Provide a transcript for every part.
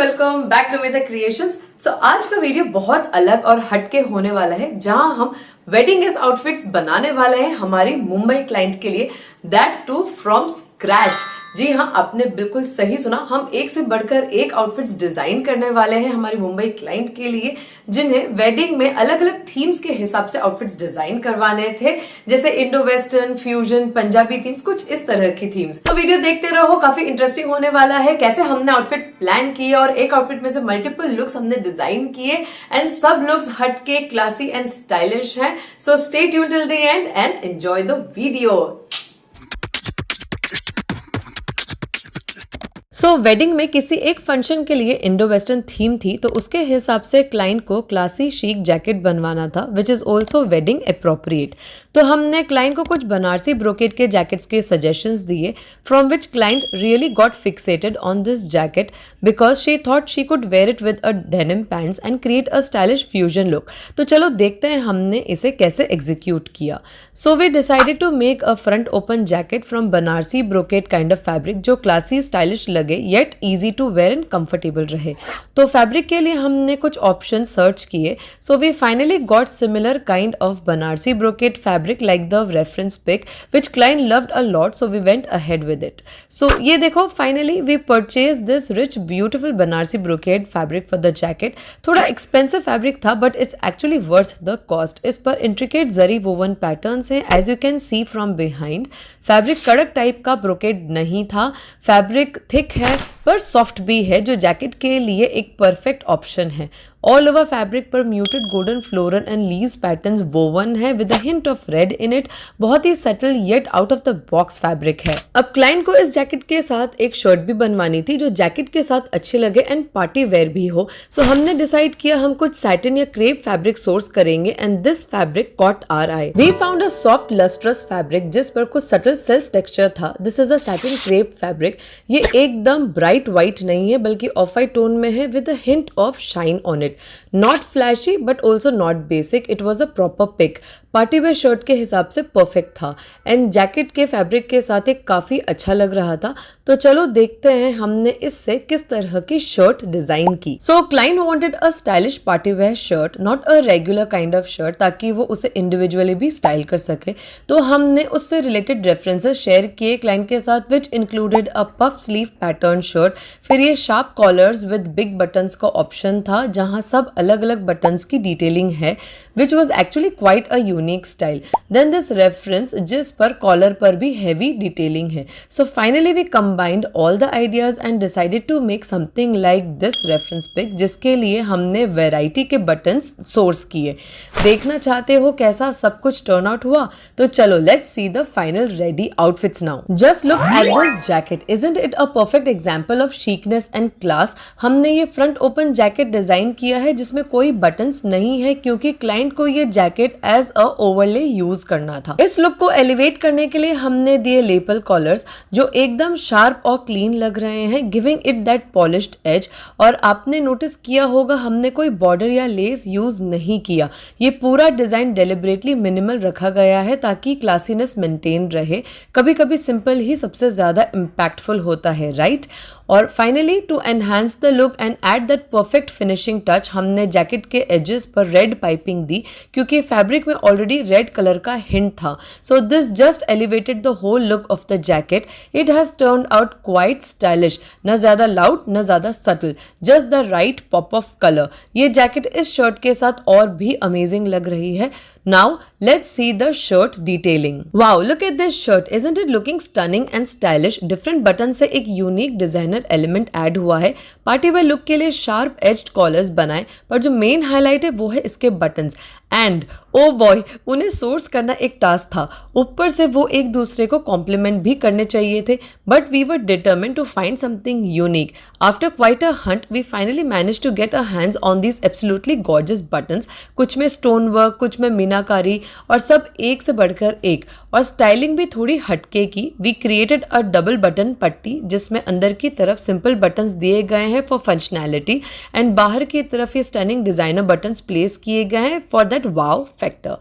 Welcome back to मेरा creations. सो आज का वीडियो बहुत अलग और हटके होने वाला है, जहां हम वेडिंग गेस्ट आउटफिट्स बनाने वाले हैं हमारी मुंबई क्लाइंट के लिए, दैट टू फ्रॉम स्क्रैच। जी हाँ, आपने बिल्कुल सही सुना, हम एक से बढ़कर एक आउटफिट्स डिजाइन करने वाले हैं हमारी मुंबई क्लाइंट के लिए, जिन्हें वेडिंग में अलग अलग थीम्स के हिसाब से आउटफिट्स डिजाइन करवाने थे, जैसे Indo western, fusion, Punjabi themes, कुछ इस तरह की थीम्स। तो वीडियो देखते रहो, काफी इंटरेस्टिंग होने वाला है। कैसे हमने आउटफिट्स प्लान किए और एक आउटफिट में से मल्टीपल लुक्स हमने डिजाइन किए, एंड सब लुक्स हटके, क्लासी एंड स्टाइलिश हैं। So stay tuned till the end and enjoy the video. Wedding में किसी एक फंक्शन के लिए इंडो वेस्टर्न थीम थी, तो उसके हिसाब से क्लाइंट को क्लासी शीक जैकेट बनवाना था, which is also wedding appropriate. तो हमने क्लाइंट को कुछ बनारसी ब्रोकेट के जैकेट्स के सजेशंस दिए, from which client really got fixated on this jacket because she thought she could wear it with a denim pants and create a stylish fusion look. तो चलो देखते हैं हमने इसे कैसे एग्जीक्यूट किया। So we decided to make a front open jacket from Banarasi brocade kind of fabric, जो classy stylish लगे yet easy to wear and comfortable रहे। तो फैब्रिक के लिए हमने कुछ ऑप्शन सर्च किए। So we finally got similar kind of Banarasi brocade fabric like the reference pic which client loved a lot, so we went ahead with it. सो ये देखो, finally we purchase this rich beautiful Banarasi brocade fabric for the jacket. थोड़ा expensive fabric था, but it's actually worth the cost. इस पर intricate zari woven patterns हैं, as you can see from behind. Fabric कड़क type का ब्रोकेट नहीं था, fabric thick है पर सॉफ्ट भी है, जो जैकेट के लिए एक परफेक्ट ऑप्शन है। ऑल ओवर फैब्रिक पर muted golden floral and leaves patterns woven है with a hint of red in it. बहुत ही subtle yet out of the box fabric है। अब क्लाइंट को इस जैकेट के साथ एक शर्ट भी बनवानी थी, जो जैकेट के साथ अच्छे लगे एंड पार्टी वेयर भी हो। सो हमने डिसाइड किया हम कुछ सैटिन या क्रेप फैब्रिक सोर्स करेंगे, and this fabric caught our eye. We found a soft lustrous fabric जिस पर कुछ सटल सेल्फ टेक्सचर था। This is a satin crepe fabric. ये एकदम ब्राइट व्हाइट नहीं है, बल्कि ऑफ वाइट टोन में है with a hint of shine on it. Not flashy but also not basic. It was a proper pick. Party wear shirt के हिसाब से परफेक्ट था, एंड जैकेट के फैब्रिक के साथ एक काफ़ी अच्छा लग रहा था। तो चलो देखते हैं हमने इससे किस तरह की शर्ट डिज़ाइन की। सो client wanted a stylish party wear shirt, not a regular kind of shirt, ताकि वो उसे इंडिविजुअली भी स्टाइल कर सके। तो हमने उससे रिलेटेड रेफरेंसेस शेयर किए क्लाइंट के साथ, which included a puff sleeve pattern shirt. फिर ये sharp collars with big buttons का ऑप्शन था, जहाँ सब अलग अलग बटन्स की डिटेलिंग है, which was actually quite a unique style. Then this reference जिस पर कॉलर पर भी हैवी डिटेलिंग है। So finally we combined all the ideas and decided to make something like this reference pick, जिसके लिए हमने वैरायटी के बटन्स सोर्स किए। देखना चाहते हो कैसा सब कुछ टर्न आउट हुआ? तो चलो let's see the final ready outfits now. Just look at this jacket, isn't it a perfect example of chicness and class. हमने ये फ्रंट ओपन जैकेट डिजाइन किया है जिसमें कोई बटन्स नहीं है, क्योंकि क्लाइंट को ये jacket as a overlay use करना था। इस लुक को एलिवेट करने के लिए हमने दिए लेपल कॉलर्स, जो एकदम शार्प और क्लीन लग रहे हैं, giving it that polished edge. और आपने नोटिस किया होगा हमने कोई बॉर्डर या लेस यूज नहीं किया। ये पूरा डिजाइन डेलिबरेटली मिनिमल रखा गया है, ताकि क्लासीनेस मेंटेन रहे। कभी कभी सिंपल ही सबसे ज्यादा इम्पैक्टफुल होता है, राइट? और finally to enhance the look and add that perfect finishing touch, हमने जैकेट के एजेस पर रेड पाइपिंग दी, क्योंकि फैब्रिक में ऑलरेडी रेड कलर का हिंट था। So this just elevated the whole look of the jacket. It has turned out quite stylish, न ज्यादा लाउड न ज्यादा subtle, just the right pop of colour. ये जैकेट इस शर्ट के साथ और भी अमेजिंग लग रही है। Now let's see the shirt detailing. Wow, look at this shirt. Isn't it looking stunning and stylish? Different buttons से एक यूनिक डिजाइनर एलिमेंट ऐड हुआ है। पार्टी वेयर लुक के लिए शार्प एज्ड कॉलर्स बनाए, पर जो मेन हाईलाइट है वो है इसके बटन्स। एंड ओ बॉय, उन्हें सोर्स करना एक टास्क था। ऊपर से वो एक दूसरे को कॉम्प्लीमेंट भी करने चाहिए थे, but we were determined to find something unique. After quite a hunt we finally manage to get a hands on these absolutely gorgeous buttons. कुछ में स्टोन वर्क, कुछ में मीनाकारी, और सब एक से बढ़कर एक। और स्टाइलिंग भी थोड़ी हटके की। We created a double button पट्टी, जिसमें अंदर की तरफ सिंपल बटन्स दिए गए हैं फॉर फंक्शनैलिटी, एंड बाहर की तरफ ये स्टनिंग डिजाइनर बटन्स प्लेस किए गए हैं फॉर दैट वाव फैक्टर।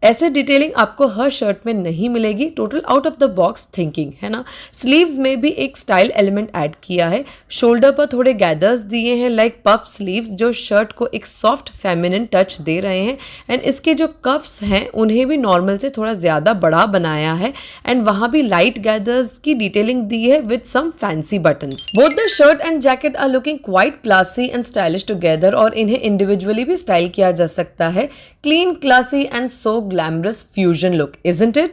ऐसे डिटेलिंग आपको हर शर्ट में नहीं मिलेगी। Total out of the box thinking है ना। स्लीव्स में भी एक स्टाइल एलिमेंट ऐड किया है। शोल्डर पर थोड़े गैदर्स दिए हैं लाइक पफ स्लीव्स, जो शर्ट को एक सॉफ्ट फेमिनिन टच दे रहे हैं। एंड इसके जो कफ्स हैं उन्हें भी नॉर्मल से थोड़ा ज़्यादा बड़ा बनाया है। एंड वहाँ भी लाइट गैदर्स की डिटेलिंग दी है with some fancy buttons. Both the shirt and jacket are looking quite classy and stylish together, और इन्हें इंडिविजुअली भी स्टाइल किया जा सकता है। Clean, classy and so glamorous fusion look, isn't it?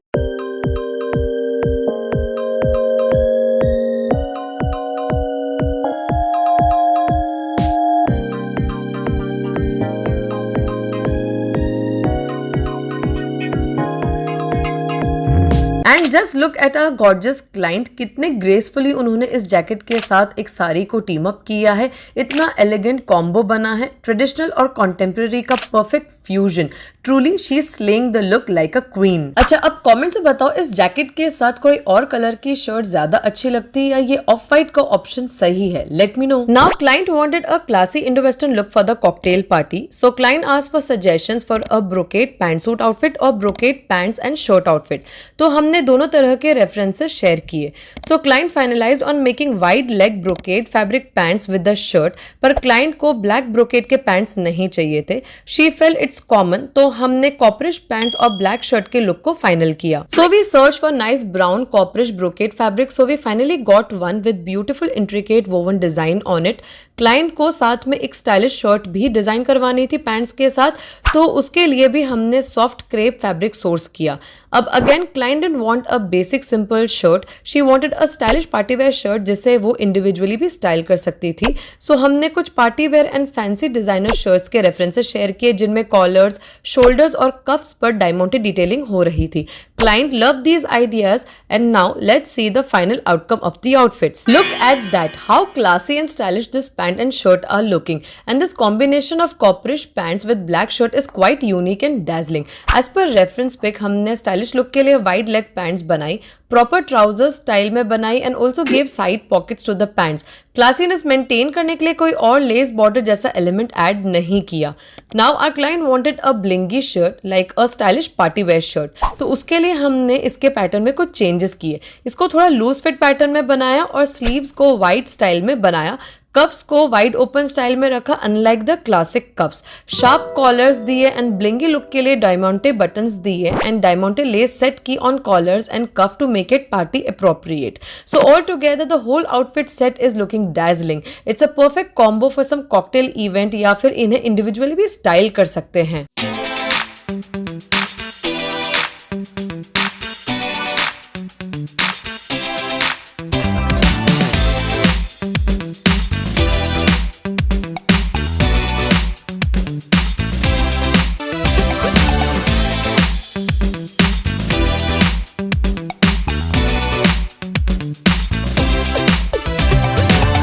And just look at our gorgeous client, कितने gracefully उन्होंने इस जैकेट के साथ एक साड़ी को टीम अप किया है। इतना एलिगेंट कॉम्बो बना है, ट्रेडिशनल और कॉन्टेम्प्रेरी का perfect fusion. Truly she is slaying the look like a queen. अच्छा, अब कमेंट से बताओ इस जैकेट के साथ कोई और कलर की शर्ट ज्यादा अच्छी लगती है या ये ऑफ वाइट का ऑप्शन सही है? Let me know. Now client wanted a classy Indo western look for the cocktail party, so client asked for suggestions for a brocade pant suit outfit और brocade pants and shirt outfit. तो हमने दोनों तरह के references share किए। So client finalized on making wide leg brocade fabric pants with the shirt, पर client को black brocade के पैंट्स नहीं चाहिए थे। शी फेल इट्स कॉमन, तो हमने कॉपरिश पैंट्स और ब्लैक शर्ट के लुक को फाइनल किया। So we search for nice brown copperish brocade fabric, so we finally got one with beautiful intricate woven design on it. Client को साथ में एक स्टाइलिश शर्ट भी डिजाइन करवानी थी पैंट्स के साथ, तो उसके लिए भी हमने सॉफ्ट क्रेप फैब्रिक सोर्स किया। अब again client didn't want a basic simple shirt, she wanted a stylish party wear shirt जिसे वो इंडिविजुअली भी स्टाइल कर सकती थी। सो हमने कुछ party wear and fancy designer shirts के रेफरेंसेस शेयर किए जिनमें कॉलर्स, शोल्डर्स और कफ्स पर डायमंडेड डिटेलिंग हो रही थी। Client loved these ideas, and now let's see the final outcome of the outfits. Look at that, how classy and stylish this pant and shirt are looking, and this combination of copperish pants with black shirt is quite unique and dazzling. As per reference pic, हमने stylish look के लिए wide leg pants बनाई, proper trouser style में बनाई and also gave side pockets to the pants. Classiness maintain करने के लिए कोई और लेस बॉर्डर जैसा एलिमेंट ऐड नहीं किया। Now our client wanted a blingy shirt like a stylish party wear shirt, तो उसके लिए हमने इसके पैटर्न में कुछ चेंजेस किए। इसको थोड़ा लूज फिट पैटर्न में बनाया और स्लीव्स को वाइड स्टाइल में बनाया। कफ्स को वाइड ओपन स्टाइल में रखा unlike the classic cuffs. Sharp collars दिए एंड ब्लिंगी लुक के लिए डायमंडे बटन्स दिए एंड डायमंडे लेस सेट की on collars and cuff to make it party appropriate. So all together the whole outfit set is looking dazzling. It's a perfect combo for some cocktail event या फिर इन्हें individually भी style कर सकते हैं।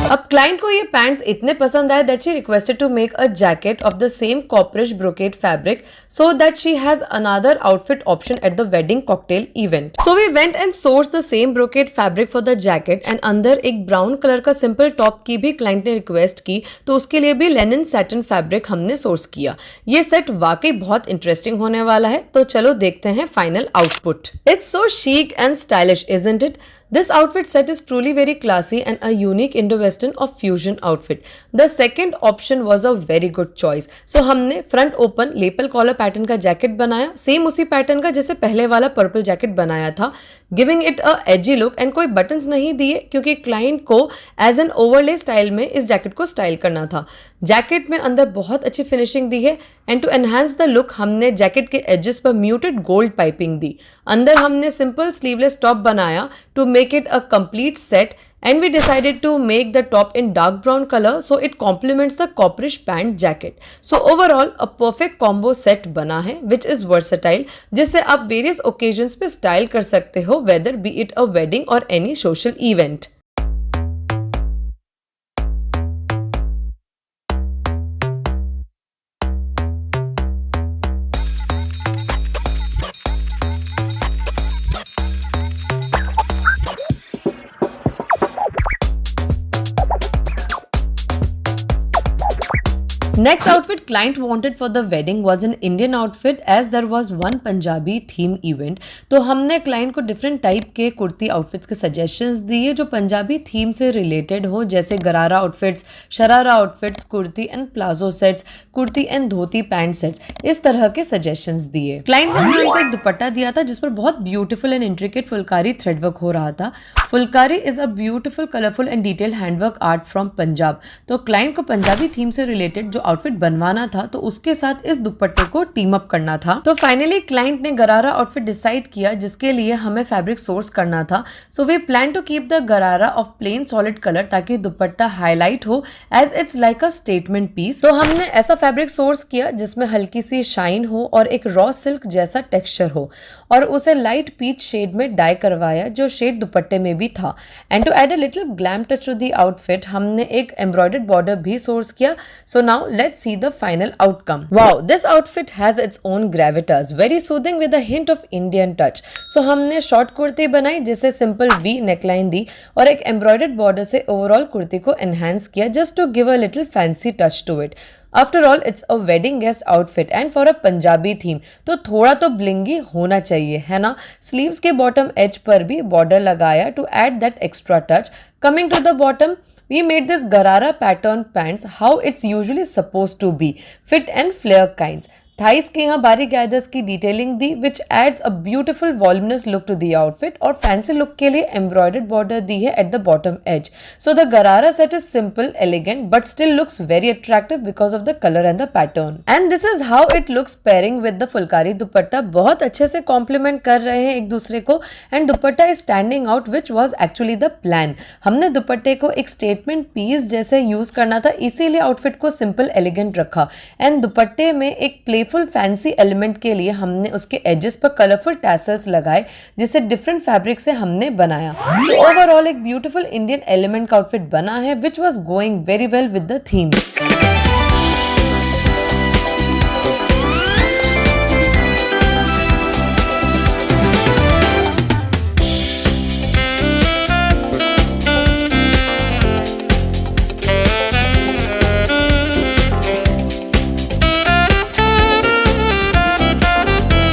अब client को ये पैंट्स इतने पसंद आए that she requested to make a jacket of the same copperish brocade fabric so that she has another outfit option at the wedding cocktail event. So we went and source the same brocade fabric for the jacket and अंदर एक brown colour का simple top की भी client ने request की, तो उसके लिए भी लेनिन सैटिन फैब्रिक हमने सोर्स किया। ये सेट वाकई बहुत इंटरेस्टिंग होने वाला है, तो चलो देखते हैं final output. It's so chic and stylish, isn't it? This outfit set is truly very classy and a unique Indo-Western or fusion outfit. The second option was a very good choice. So हमने front open lapel collar pattern का jacket बनाया, same उसी pattern का जैसे पहले वाला purple jacket बनाया था, giving it a edgy look and कोई बटन्स नहीं दिए क्योंकि क्लाइंट को एज एन ओवरले स्टाइल में इस जैकेट को स्टाइल करना था। जैकेट में अंदर बहुत अच्छी फिनिशिंग दी है and to enhance the look हमने जैकेट के एजेस पर म्यूटेड गोल्ड पाइपिंग दी। अंदर हमने सिंपल स्लीवलेस टॉप बनाया to make it a complete set, and we decided to make the top in dark brown color so it complements the copperish pant jacket. So overall a perfect combo set बना है which is versatile, जिससे आप various occasions पे style कर सकते हो whether be it a wedding or any social event. Next outfit client wanted for the wedding was an Indian outfit as there was one Punjabi theme event. तो हमने client को different type के kurti outfits के suggestions दिए जो Punjabi theme से related हो, जैसे गरारा outfits, sharara outfits, kurti and palazzo sets, kurti and dhoti pant sets, इस तरह के suggestions दिए. Client ने हमें उनको एक दुपट्टा दिया था जिस पर बहुत beautiful and intricate Phulkari thread work हो रहा था. Phulkari is a beautiful, colorful and detailed handwork art from Punjab. तो client को पंजाबी theme से related जो आउटफिट बनवाना था तो उसके साथ इस दुपट्टे को टीम अप करना था. तो फाइनली क्लाइंट ने गरारा आउटफिट डिसाइड किया जिसके लिए हमें फैब्रिक सोर्स करना था. So we plan to keep the gharara of plain solid colour ताकि दुपट्टा हाईलाइट हो as it's like a statement piece. तो हमने ऐसा फैब्रिक सोर्स किया जिसमें हल्की सी शाइन हो और एक रॉ सिल्क जैसा टेक्सचर हो और उसे लाइट पीच शेड में डाई करवाया जो शेड दुपट्टे में भी था. And to add a little glam touch to the outfit हमने एक एम्ब्रॉयडर्ड बॉर्डर भी सोर्स किया. So now let's see the final outcome. Wow, this outfit has its own gravitas, very soothing with a hint of Indian touch. So हमने short kurti बनाई जिसे simple V neckline दी और एक एम्ब्रॉयडर्ड बॉर्डर से overall kurti को enhance किया just to give a little fancy touch to it. After all it's a wedding guest outfit and for a Punjabi theme तो थोड़ा तो ब्लिंगी होना चाहिए है ना. स्लीव्स के बॉटम एज पर भी बॉर्डर लगाया to add that extra touch. Coming to the bottom, we made this Garara pattern pants how it's usually supposed to be, fit and flare kinds. Thighs के यहाँ बारीक gathers की detailing दी which adds a beautiful voluminous look to the outfit और fancy look के लिए embroidered border दी है at the bottom edge. So the gharara set is simple elegant but still looks very attractive because of the colour and the pattern. And this is how it looks pairing with the phulkari dupatta. बहुत अच्छे से complement कर रहे हैं एक दूसरे को and dupatta is standing out which was actually the plan. हमने दुपट्टे को एक स्टेटमेंट पीस जैसे यूज करना था इसीलिए आउटफिट को सिंपल एलिगेंट रखा एंड दुपट्टे में एक प्लेफुल फैंसी एलिमेंट के लिए हमने उसके एजेस पर कलरफुल टैसल्स लगाए जिसे डिफरेंट फैब्रिक से हमने बनाया. सो ओवरऑल एक ब्यूटीफुल इंडियन एलिमेंट का आउटफिट बना है which was going very well with the theme.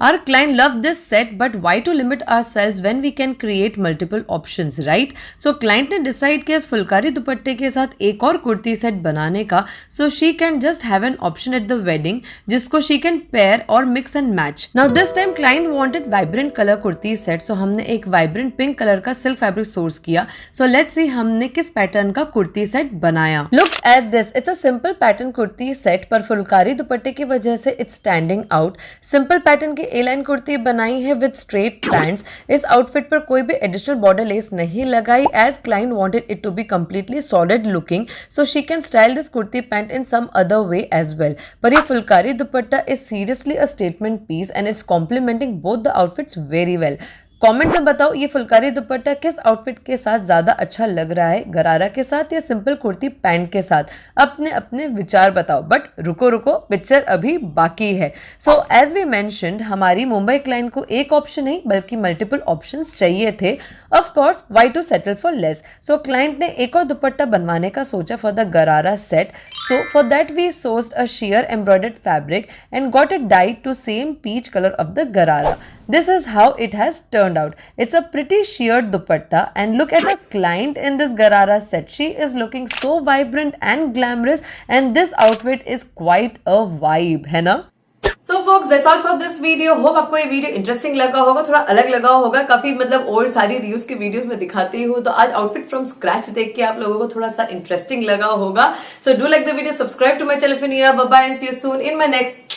Our client loved this set, but why to limit ourselves when we can create multiple options, right? So client ने decide किया इस फुलकारी दुपट्टे के साथ एक और कुर्ती सेट बनाने का, so she can just have an option at the wedding जिसको she can pair और mix and match. Now this time client wanted vibrant color kurti set, so हमने एक vibrant pink color का silk fabric source किया. So let's see हमने किस pattern का kurti set बनाया. Look at this, it's a simple pattern kurti set पर फुलकारी दुपट्टे की वजह से it's standing out. Simple pattern के ए लाइन कुर्ती बनाई है विद स्ट्रेट पैंट्स. इस आउटफिट पर कोई भी एडिशनल बॉर्डर लेस नहीं लगाई as client wanted it to be completely solid looking so she can style this kurti pant in some other way as well. पर ये phulkari dupatta is seriously a statement piece and it's complementing both the outfits very well. Comments में बताओ ये फुलकारी दुपट्टा किस outfit के साथ ज़्यादा अच्छा लग रहा है, गरारा के साथ या सिंपल कुर्ती पैंट के साथ. अपने अपने विचार बताओ. बट रुको रुको, पिक्चर अभी बाकी है. सो एज वी मेंशन्ड हमारी मुंबई क्लाइंट को एक ऑप्शन नहीं बल्कि मल्टीपल ऑप्शंस चाहिए थे. Of course why to settle for less. So client ने एक और दुपट्टा बनवाने का सोचा for the gharara set. So for that we sourced a sheer embroidered fabric and got it dyed to same peach color of the गरारा. This is how it has turned out. It's a pretty sheer dupatta and look at the client in this Garara set. She is looking so vibrant and glamorous and this outfit is quite a vibe, है ना? So folks, that's all for this video. Hope आपको ये video interesting लगा होगा, थोड़ा अलग लगा होगा. काफी मतलब ओल्ड सारी रील्स की वीडियोस में दिखाती हूँ तो आज आउटफिट फ्रॉम स्क्रैच देख के आप लोगों को थोड़ा सा इंटरेस्टिंग लगा होगा. So do like the video, subscribe to my channel if you're new. Bye bye and see you soon in my next